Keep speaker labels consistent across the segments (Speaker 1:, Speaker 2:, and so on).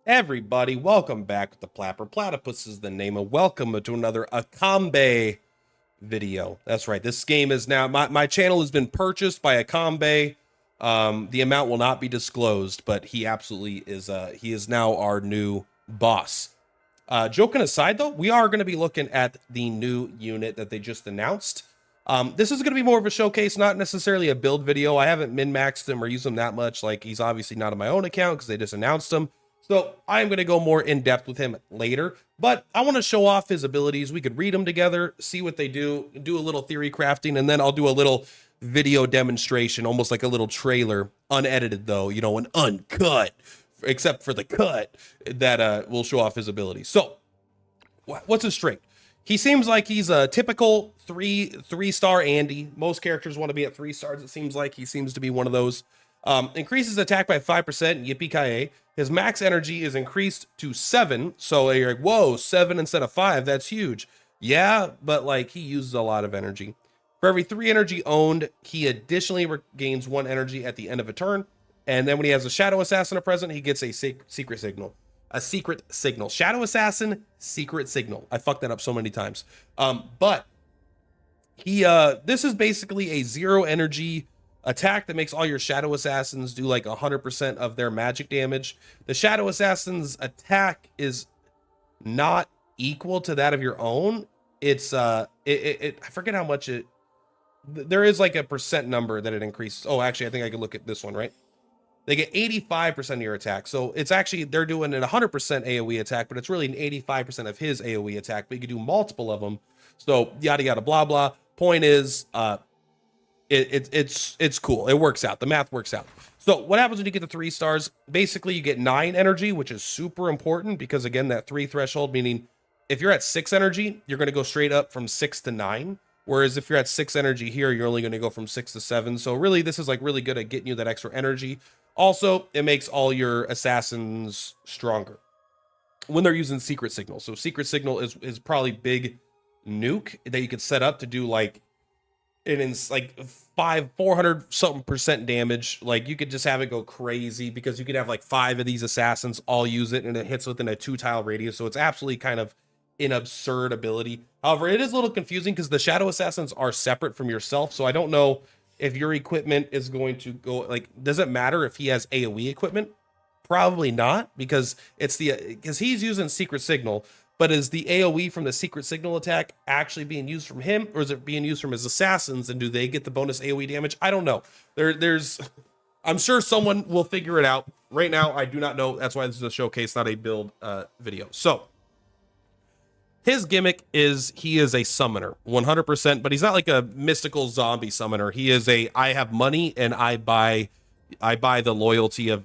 Speaker 1: Everybody, welcome back. The Purplatypus is the name, and welcome to another Acambe video. That's right. This game is now my channel has been purchased by Acambe. The amount will not be disclosed, but he absolutely is. He is now our new boss. Joking aside, though, we are going to be looking at the new unit that they just announced. This is going to be more of a showcase, not necessarily a build video. I haven't min-maxed him or used him that much. Like, he's obviously not on my own account because they just announced him. So I'm going to go more in depth with him later, but I want to show off his abilities. We could read them together, see what they do a little theory crafting, and then I'll do a little video demonstration, almost like a little trailer, unedited though, you know, an uncut, except for the cut that will show off his abilities. So what's his trait? He seems like he's a typical three-star Andy. Most characters want to be at 3 stars. It seems like he seems to be one of those. Increases attack by 5%, yippee-ki-yay. His max energy is increased to 7, so you're like, whoa, 7 instead of 5, that's huge. Yeah, but like, he uses a lot of energy. For every 3 energy owned, he additionally regains 1 energy at the end of a turn, and then when he has a Shadow Assassin present, he gets a secret signal. A secret signal. Shadow Assassin, secret signal. I fucked that up so many times. But he, this is basically a 0 energy attack that makes all your Shadow Assassins do like 100% of their magic damage. The Shadow Assassin's attack is not equal to that of your own. It's I forget how much it, there is like a percent number that it increases. Oh, actually, I think I can look at this one, right? They get 85% of your attack. So it's actually, they're doing an 100% AoE attack, but it's really an 85% of his AoE attack, but you can do multiple of them. So yada, yada, blah, blah. Point is, it's cool. It works out. The math works out. So what happens when you get the 3 stars? Basically, you get 9 energy, which is super important because, again, that 3 threshold, meaning if you're at 6 energy, you're going to go straight up from 6 to 9. Whereas if you're at 6 energy here, you're only going to go from 6 to 7. So really, this is like really good at getting you that extra energy. Also, it makes all your assassins stronger when they're using secret signal. So secret signal is probably big nuke that you could set up to do like, and it's like 400 something percent damage. Like, you could just have it go crazy because you could have like 5 of these assassins all use it and it hits within a 2 tile radius. So it's absolutely kind of an absurd ability. However, it is a little confusing because the Shadow Assassins are separate from yourself. So I don't know if your equipment is going to go, like, does it matter if he has AoE equipment? Probably not, because because he's using secret signal. But is the AoE from the secret signal attack actually being used from him, or is it being used from his assassins? And do they get the bonus AoE damage? I don't know. I'm sure someone will figure it out. Right now, I do not know. That's why this is a showcase, not a build video. So his gimmick is he is a summoner, 100%. But he's not like a mystical zombie summoner. He is I have money and I buy the loyalty of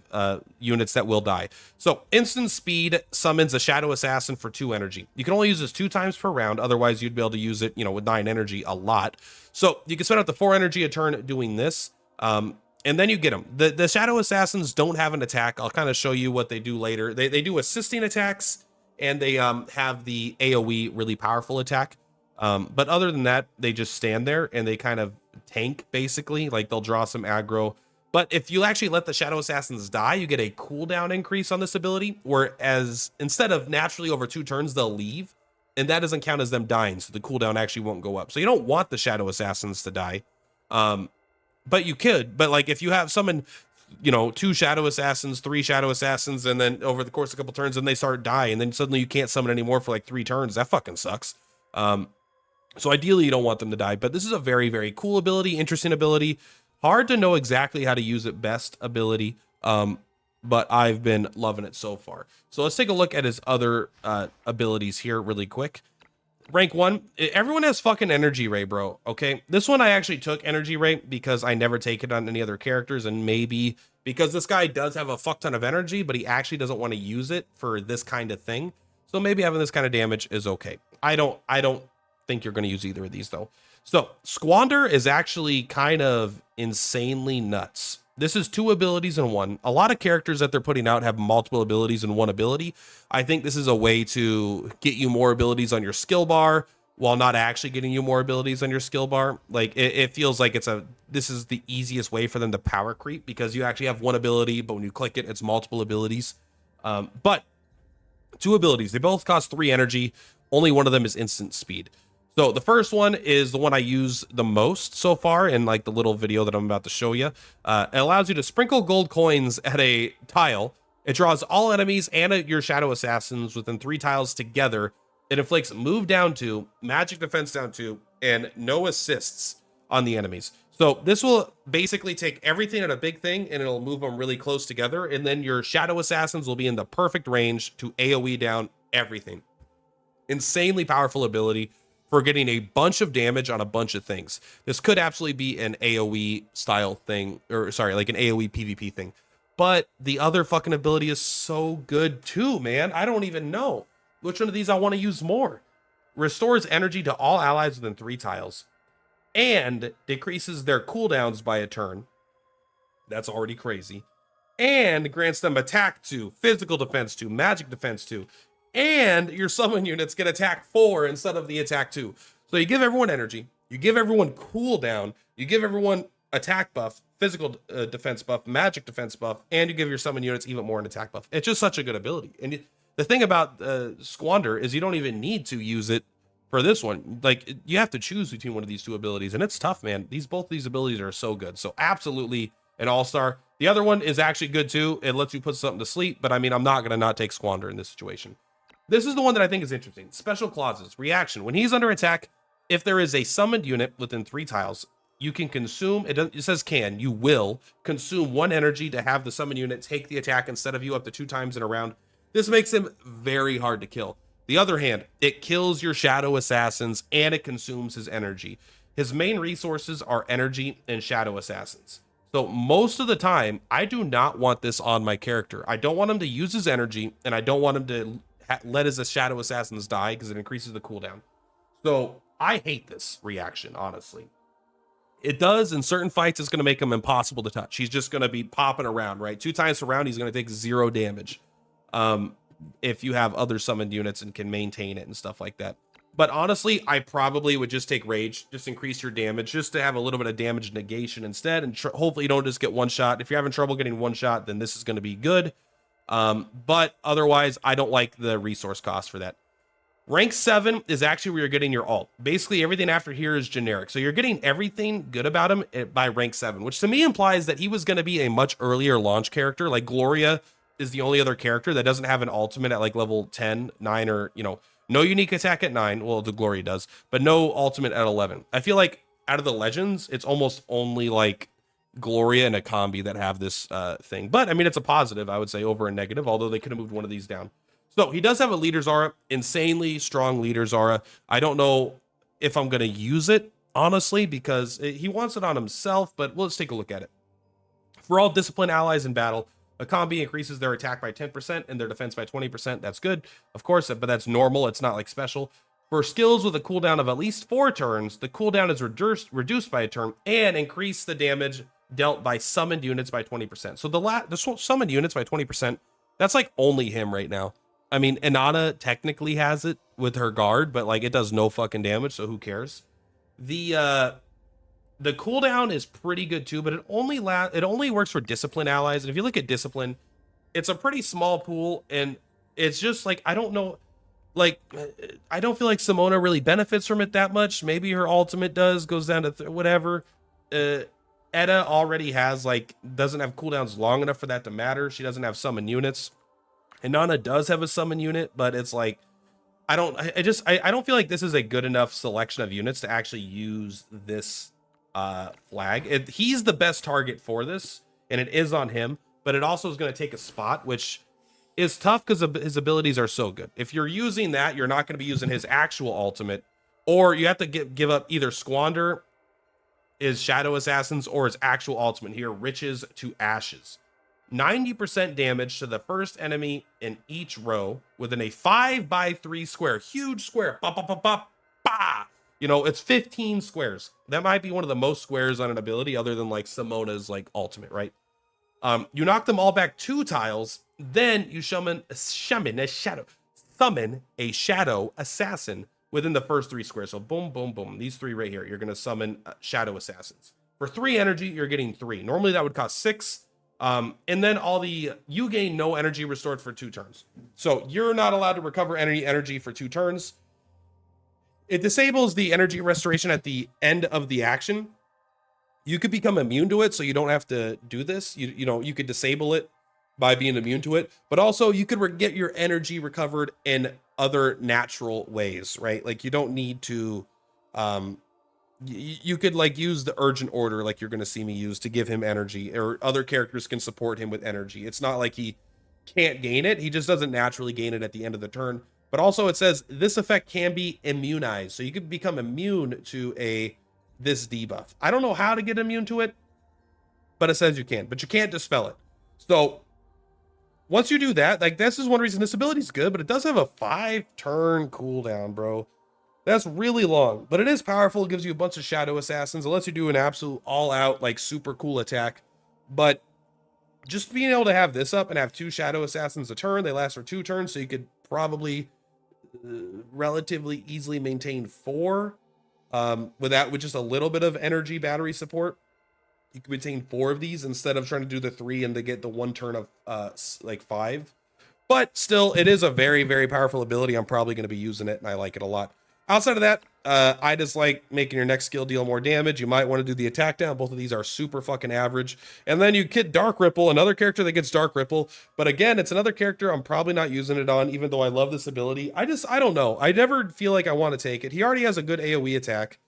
Speaker 1: units that will die. So instant speed summons a Shadow Assassin for 2 energy. You can only use this 2 times per round. Otherwise, you'd be able to use it, you know, with 9 energy a lot. So you can spend up to 4 energy a turn doing this. And then you get them. The Shadow Assassins don't have an attack. I'll kind of show you what they do later. They do assisting attacks, and they have the AoE really powerful attack. But other than that, they just stand there and they kind of tank, basically. Like, they'll draw some aggro. But if you actually let the Shadow Assassins die, you get a cooldown increase on this ability, whereas instead of naturally over 2 turns, they'll leave, and that doesn't count as them dying, so the cooldown actually won't go up. So you don't want the Shadow Assassins to die, but you could. But like, if you have summon, you know, 2 Shadow Assassins, 3 Shadow Assassins, and then over the course of a couple turns, then they start dying, and then suddenly you can't summon anymore for like 3 turns, that fucking sucks. So ideally, you don't want them to die, but this is a very, very cool ability, interesting ability. Hard to know exactly how to use it best ability, but I've been loving it so far. So let's take a look at his other abilities here really quick. Rank 1, everyone has fucking Energy Ray, bro, okay? This one I actually took Energy Ray because I never take it on any other characters, and maybe because this guy does have a fuck ton of energy, but he actually doesn't want to use it for this kind of thing. So maybe having this kind of damage is okay. I don't think you're going to use either of these, though. So Squander is actually kind of insanely nuts. This is 2 abilities in one. A lot of characters that they're putting out have multiple abilities in one ability. I think this is a way to get you more abilities on your skill bar while not actually getting you more abilities on your skill bar. Like, it feels like this is the easiest way for them to power creep, because you actually have one ability, but when you click it, it's multiple abilities. But Two abilities. They both cost 3 energy. Only one of them is instant speed. So the first one is the one I use the most so far in like the little video that I'm about to show you. It allows you to sprinkle gold coins at a tile. It draws all enemies and your shadow assassins within 3 tiles together. It inflicts move down 2, magic defense down 2, and no assists on the enemies. So this will basically take everything at a big thing and it'll move them really close together. And then your shadow assassins will be in the perfect range to AoE down everything. Insanely powerful ability for getting a bunch of damage on a bunch of things. This could absolutely be an AoE style thing, or sorry, like an AoE PvP thing. But the other fucking ability is so good too, man. I don't even know which one of these I want to use more. Restores energy to all allies within 3 tiles and decreases their cooldowns by a turn. That's already crazy. And grants them attack 2, physical defense 2, magic defense 2, and your summon units get attack 4 instead of the attack 2. So you give everyone energy, you give everyone cooldown, you give everyone attack buff, physical defense buff, magic defense buff, and you give your summon units even more an attack buff. It's just such a good ability. And the thing about Squander is you don't even need to use it for this one. Like, you have to choose between one of these 2 abilities, and it's tough, man. Both these abilities are so good. So absolutely an all-star. The other one is actually good too. It lets you put something to sleep, but I mean, I'm not going to not take Squander in this situation. This is the one that I think is interesting. Special clauses. Reaction. When he's under attack, if there is a summoned unit within 3 tiles, you can consume, it says can, you will consume 1 energy to have the summoned unit take the attack instead of you up to 2 times in a round. This makes him very hard to kill. The other hand, it kills your shadow assassins and it consumes his energy. His main resources are energy and shadow assassins. So most of the time, I do not want this on my character. I don't want him to use his energy, and I don't want him to let his shadow assassins die because it increases the cooldown. So I hate this reaction, honestly. It does in certain fights. It's going to make him impossible to touch. He's just going to be popping around, right? 2 times per round, he's going to take 0 damage. If you have other summoned units and can maintain it and stuff like that. But honestly, I probably would just take Rage, just increase your damage, just to have a little bit of damage negation instead, and hopefully you don't just get 1 shot. If you're having trouble getting 1 shot, then this is going to be good. But otherwise, I don't like the resource cost for that. Rank 7 is actually where you're getting your alt. Basically, everything after here is generic. So you're getting everything good about him by rank 7, which to me implies that he was going to be a much earlier launch character. Like Gloria is the only other character that doesn't have an ultimate at like level 10, 9, or, you know, no unique attack at 9. Well, the Glory does, but no ultimate at 11. I feel like out of the legends, it's almost only like Gloria and Acambe that have this thing. But I mean, it's a positive, I would say, over a negative, although they could have moved one of these down. So he does have a leader's aura, insanely strong leader's aura. I don't know if I'm going to use it, honestly, because he wants it on himself, but let's take a look at it. For all disciplined allies in battle, Acambe increases their attack by 10% and their defense by 20%. That's good, of course, but that's normal. It's not like special. For skills with a cooldown of at least 4 turns, the cooldown is reduced by a turn and increase the damage dealt by summoned units by 20%. So the summoned units by 20%, that's like only him right now. I mean, Inanna technically has it with her guard, but like it does no fucking damage, so who cares? The cooldown is pretty good too, but it only works for discipline allies. And if you look at discipline, it's a pretty small pool, and it's just like, I don't know, like I don't feel like Simona really benefits from it that much. Maybe her ultimate goes down to whatever. Edda already has doesn't have cooldowns long enough for that to matter. She doesn't have summon units. Inanna does have a summon unit, but it's like I don't feel like this is a good enough selection of units to actually use this flag. He's the best target for this, and it is on him, but it also is going to take a spot, which is tough because his abilities are so good. If you're using that, you're not going to be using his actual ultimate, or you have to give up either Squander, his Shadow Assassins, or his actual ultimate here, Riches to Ashes. 90% damage to the first enemy in each row within a 5x3 square. Huge square. Ba, ba, ba, ba, ba. You know, it's 15 squares. That might be one of the most squares on an ability other than like Simona's ultimate, right? You knock them all back 2 tiles, then you summon a shadow assassin within the first 3 squares. So boom, boom, boom. These 3 right here, you're going to summon shadow assassins. For 3 energy, you're getting 3. Normally that would cost 6. And then you gain no energy restored for 2 turns. So you're not allowed to recover any energy for 2 turns. It disables the energy restoration at the end of the action. You could become immune to it, so you don't have to do this. You know, you could disable it by being immune to it, but also you could get your energy recovered in other natural ways, right? Like you don't need to, you could like use the urgent order, like you're going to see me use, to give him energy, or other characters can support him with energy. It's not like he can't gain it. He just doesn't naturally gain it at the end of the turn. But also it says this effect can be immunized. So you could become immune to this debuff. I don't know how to get immune to it, but it says you can, but you can't dispel it. So once you do that, like this is one reason this ability is good, but it does have a 5-turn cooldown, bro. That's really long, but it is powerful. It gives you a bunch of shadow assassins. It lets you do an absolute all-out, like super cool attack. But just being able to have this up and have 2 shadow assassins a turn, they last for 2 turns, so you could probably relatively easily maintain 4 with just a little bit of energy battery support. You can maintain 4 of these instead of trying to do the 3 and to get the 1 turn of like 5. But still, it is a very, very powerful ability. I'm probably going to be using it, and I like it a lot. Outside of that, I just like making your next skill deal more damage. You might want to do the attack down. Both of these are super fucking average. And then you get Dark Ripple, another character that gets Dark Ripple. But again, it's another character I'm probably not using it on, even though I love this ability. I don't know. I never feel like I want to take it. He already has a good AoE attack.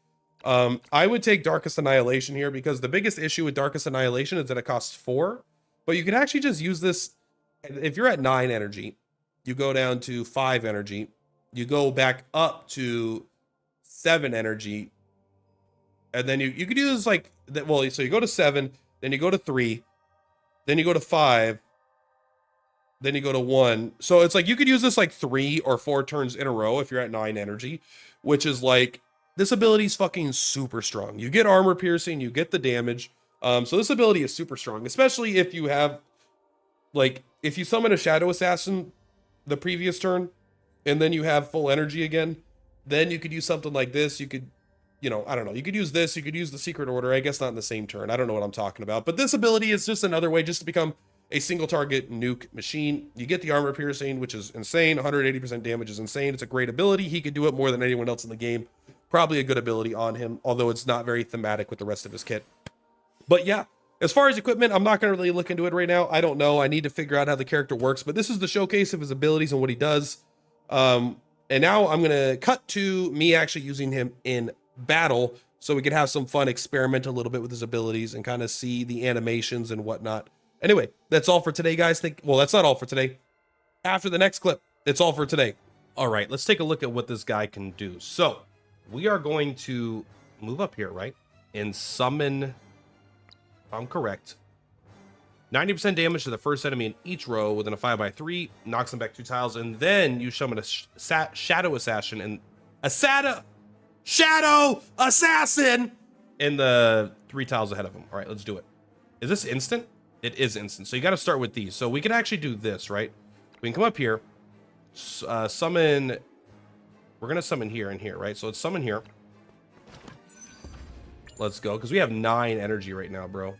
Speaker 1: I would take Darkest Annihilation here, because the biggest issue with Darkest Annihilation is that it costs 4. But you can actually just use this. If you're at 9 energy, you go down to 5 energy. You go back up to 7 energy, and then you could use like that. Well, so you go to 7, then you go to 3, then you go to 5, then you go to 1. So it's like you could use this like 3 or 4 turns in a row if you're at 9 energy, which is like, this ability is fucking super strong. You get armor piercing, you get the damage. So this ability is super strong, especially if you have, like, if you summon a shadow assassin the previous turn, and then you have full energy again, then you could use something like this. You could, you know, I don't know. You could use this. You could use the secret order. I guess not in the same turn. I don't know what I'm talking about. But this ability is just another way just to become a single target nuke machine. You get the armor piercing, which is insane. 180% damage is insane. It's a great ability. He could do it more than anyone else in the game. Probably a good ability on him, although it's not very thematic with the rest of his kit. But yeah, as far as equipment, I'm not going to really look into it right now. I don't know. I need to figure out how the character works. But this is the showcase of his abilities and what he does. And now I'm going to cut to me actually using him in battle, so we can have some fun, experiment a little bit with his abilities and kind of see the animations and whatnot. Anyway, that's all for today, guys. Well, that's not all for today. After the next clip, it's all for today. All right, let's take a look at what this guy can do. So we are going to move up here, right? And summon, if I'm correct, 90% damage to the first enemy in each row within a 5x3, knocks them back 2 tiles, and then you summon a shadow assassin and shadow assassin in the 3 tiles ahead of him. All right, let's do it. Is this instant? It is instant. So you got to start with these. So we can actually do this, right? We can come up here, summon. We're gonna summon here and here, right? So let's summon here. Let's go, because we have 9 energy right now, bro.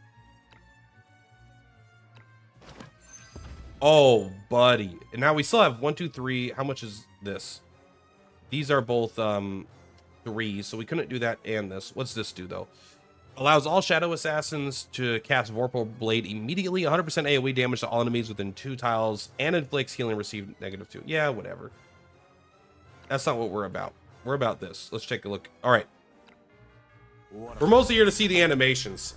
Speaker 1: Oh, buddy. And now we still have 1, 2, 3. How much is this? These are both 3, so we couldn't do that and this. What's this do, though? Allows all shadow assassins to cast Vorpal Blade immediately. 100% AoE damage to all enemies within 2 tiles, and inflicts healing received -2. Yeah, whatever. That's not what we're about. We're about this. Let's take a look. All right. We're mostly here to see the animations.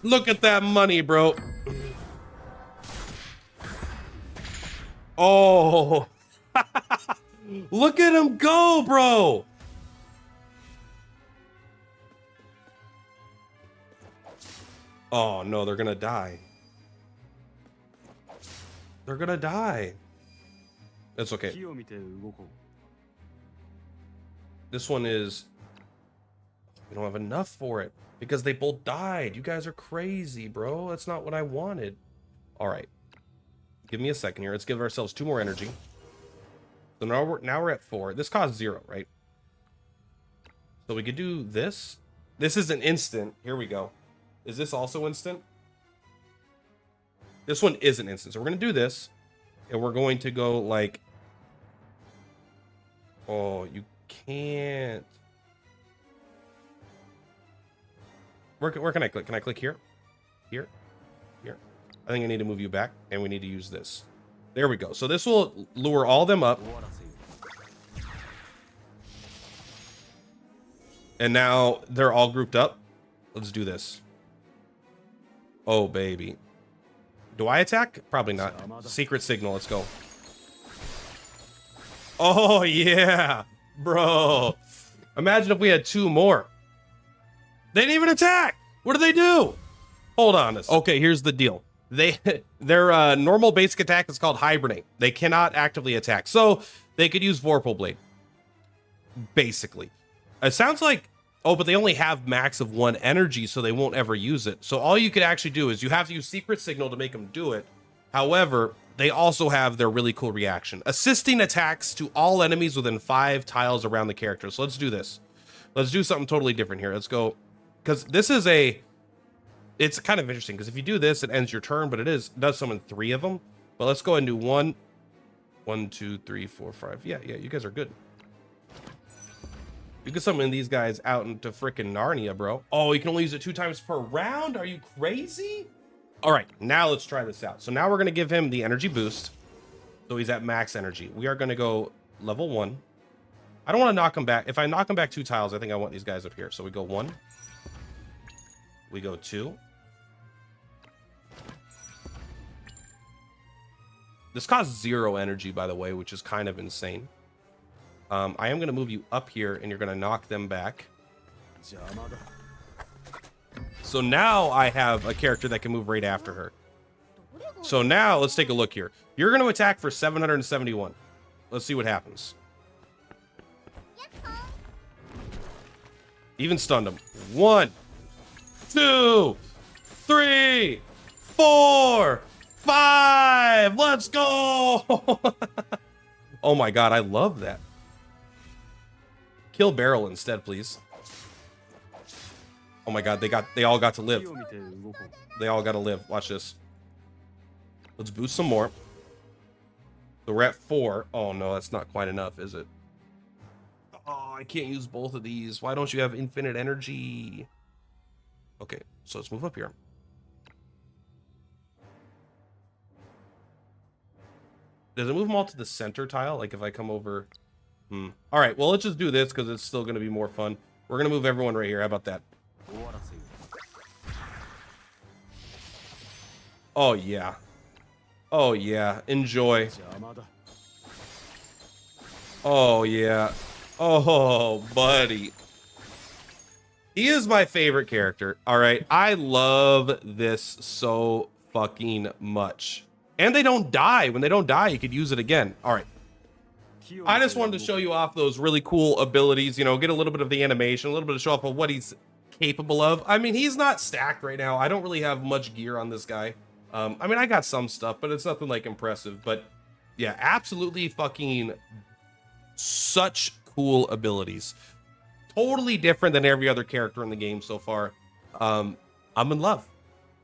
Speaker 1: Look at that money, bro. Oh, look at him go, bro. Oh, no, they're going to die. They're going to die. That's okay. This one is... We don't have enough for it because they both died. You guys are crazy, bro. That's not what I wanted. All right. Give me a second here. Let's give ourselves 2 more energy. So now we're at 4. This costs 0, right? So we could do this. This is an instant. Here we go. Is this also instant? This one isn't instant. So we're going to do this. And we're going to go like... Oh, you can't... Where can I click? Can I click here? Here? Here. I think I need to move you back. And we need to use this. There we go. So this will lure all them up. And now they're all grouped up. Let's do this. Oh, baby. Do I attack? Probably not. Secret signal. Let's go. Oh, yeah. Bro. Imagine if we had 2 more. They didn't even attack. What do they do? Hold on. Okay, here's the deal. Their normal basic attack is called Hibernate. They cannot actively attack. So they could use Vorpal Blade. Basically. It sounds like... Oh, but they only have max of 1 energy, so they won't ever use it. So all you could actually do is you have to use Secret Signal to make them do it. However, they also have their really cool reaction. Assisting attacks to all enemies within 5 tiles around the character. So let's do this. Let's do something totally different here. Let's go. Because this is a... It's kind of interesting, because if you do this, it ends your turn, but it does summon 3 of them. But let's go and do 1, 2, 3, 4, 5. Yeah, you guys are good. You can summon these guys out into freaking Narnia, bro. Oh, you can only use it 2 times per round? Are you crazy? All right, now let's try this out. So now we're going to give him the energy boost. So he's at max energy. We are going to go level 1. I don't want to knock him back. If I knock him back 2 tiles, I think I want these guys up here. So we go 1. We go 2. This costs 0 energy, by the way, which is kind of insane. I am going to move you up here, and you're going to knock them back. So now I have a character that can move right after her. So now let's take a look here. You're going to attack for 771. Let's see what happens. Even stunned him. 1, 2, 3, 4, 5. Let's go. Oh my God, I love that. Kill Barrel instead, please. Oh my God, they all got to live. They all got to live. Watch this. Let's boost some more. So we're at 4. Oh no, that's not quite enough, is it? Oh, I can't use both of these. Why don't you have infinite energy? Okay, so let's move up here. Does it move them all to the center tile? Like if I come over... All right, well, let's just do this because it's still going to be more fun. We're going to move everyone right here. How about that? Oh, yeah. Oh, yeah. Enjoy. Oh, yeah. Oh, buddy. He is my favorite character. All right. I love this so fucking much. And they don't die. When they don't die, you could use it again. All right. I just wanted to show you off those really cool abilities, you know, get a little bit of the animation, a little bit of show off of what he's capable of. I mean, he's not stacked right now. I don't really have much gear on this guy. I mean, I got some stuff, but it's nothing like impressive. But yeah, absolutely fucking such cool abilities. Totally different than every other character in the game so far. I'm in love.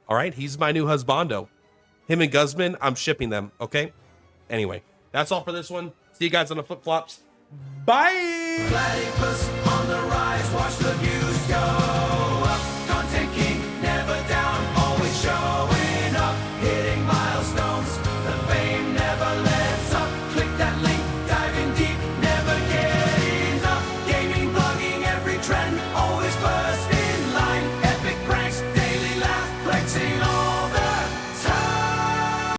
Speaker 1: All right, he's my new husbando. Him and Guzman, I'm shipping them, okay? Anyway, that's all for this one. See you guys on the flip-flops. Bye! Platypus on the rise, watch the views go.